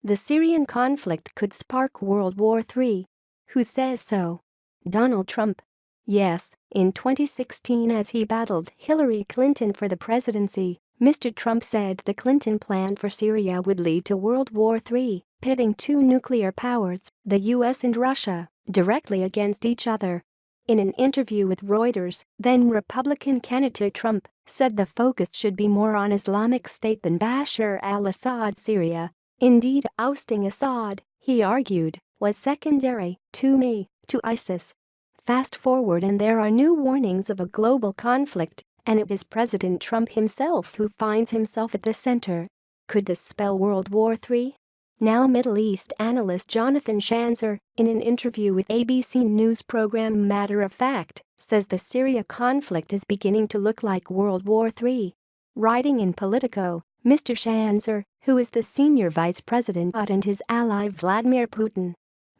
The Syrian conflict could spark World War III. Who says so? Donald Trump. Yes, in 2016 as he battled Hillary Clinton for the presidency, Mr. Trump said the Clinton plan for Syria would lead to World War III, pitting two nuclear powers, the US and Russia, directly against each other. In an interview with Reuters, then Republican candidate Trump said the focus should be more on Islamic State than Bashar al-Assad's Syria. Indeed, ousting Assad, he argued, was secondary to ISIS. Fast forward and there are new warnings of a global conflict, and it is President Trump himself who finds himself at the center. Could this spell World War III? Now Middle East analyst Jonathan Schanzer, in an interview with ABC News program Matter of Fact, says the Syria conflict is beginning to look like World War III. Writing in Politico, Mr. Schanzer, who is the senior vice president and his ally Vladimir Putin.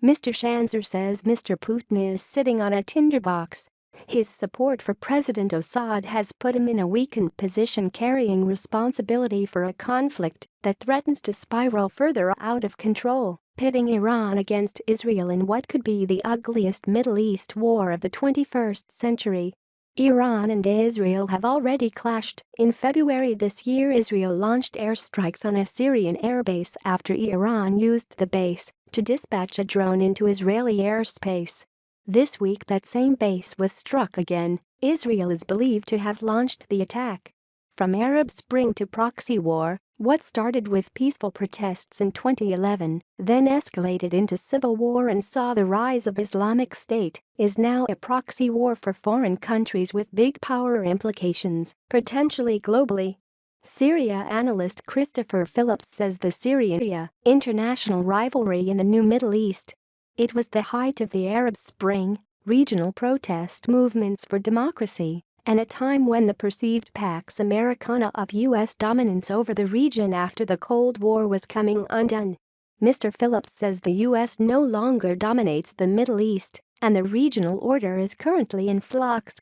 Mr. Schanzer says Mr. Putin is sitting on a tinderbox. His support for President Assad has put him in a weakened position carrying responsibility for a conflict that threatens to spiral further out of control, pitting Iran against Israel in what could be the ugliest Middle East war of the 21st century. Iran and Israel have already clashed. In February this year, Israel launched airstrikes on a Syrian airbase after Iran used the base to dispatch a drone into Israeli airspace. This week that same base was struck again. Israel is believed to have launched the attack. From Arab Spring to proxy war, what started with peaceful protests in 2011, then escalated into civil war and saw the rise of Islamic State, is now a proxy war for foreign countries with big power implications, potentially globally. Syria analyst Christopher Phillips says the Syria international rivalry in the new Middle East. It was the height of the Arab Spring, regional protest movements for democracy, and a time when the perceived Pax Americana of U.S. dominance over the region after the Cold War was coming undone. Mr. Phillips says the U.S. no longer dominates the Middle East, and the regional order is currently in flux.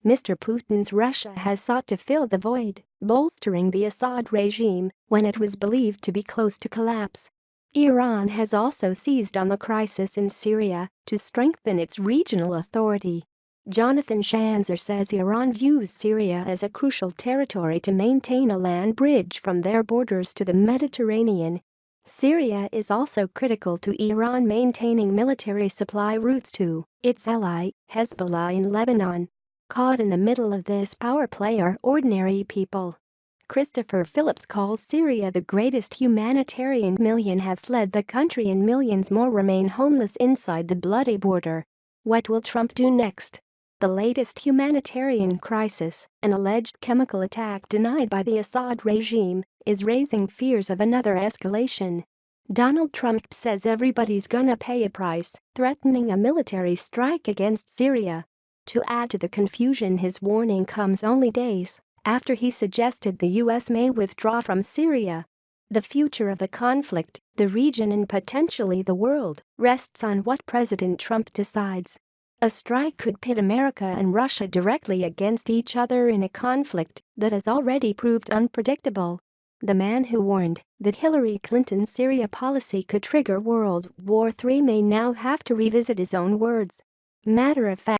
Mr. Putin's Russia has sought to fill the void, bolstering the Assad regime when it was believed to be close to collapse. Iran has also seized on the crisis in Syria to strengthen its regional authority. Jonathan Schanzer says Iran views Syria as a crucial territory to maintain a land bridge from their borders to the Mediterranean. Syria is also critical to Iran maintaining military supply routes to its ally, Hezbollah in Lebanon. Caught in the middle of this power play are ordinary people. Christopher Phillips calls Syria the greatest humanitarian. Millions have fled the country and millions more remain homeless inside the bloody border. What will Trump do next? The latest humanitarian crisis, an alleged chemical attack denied by the Assad regime, is raising fears of another escalation. Donald Trump says everybody's gonna pay a price, threatening a military strike against Syria. To add to the confusion, his warning comes only days after he suggested the U.S. may withdraw from Syria. The future of the conflict, the region and potentially the world, rests on what President Trump decides. A strike could pit America and Russia directly against each other in a conflict that has already proved unpredictable. The man who warned that Hillary Clinton's Syria policy could trigger World War III may now have to revisit his own words. Matter of fact.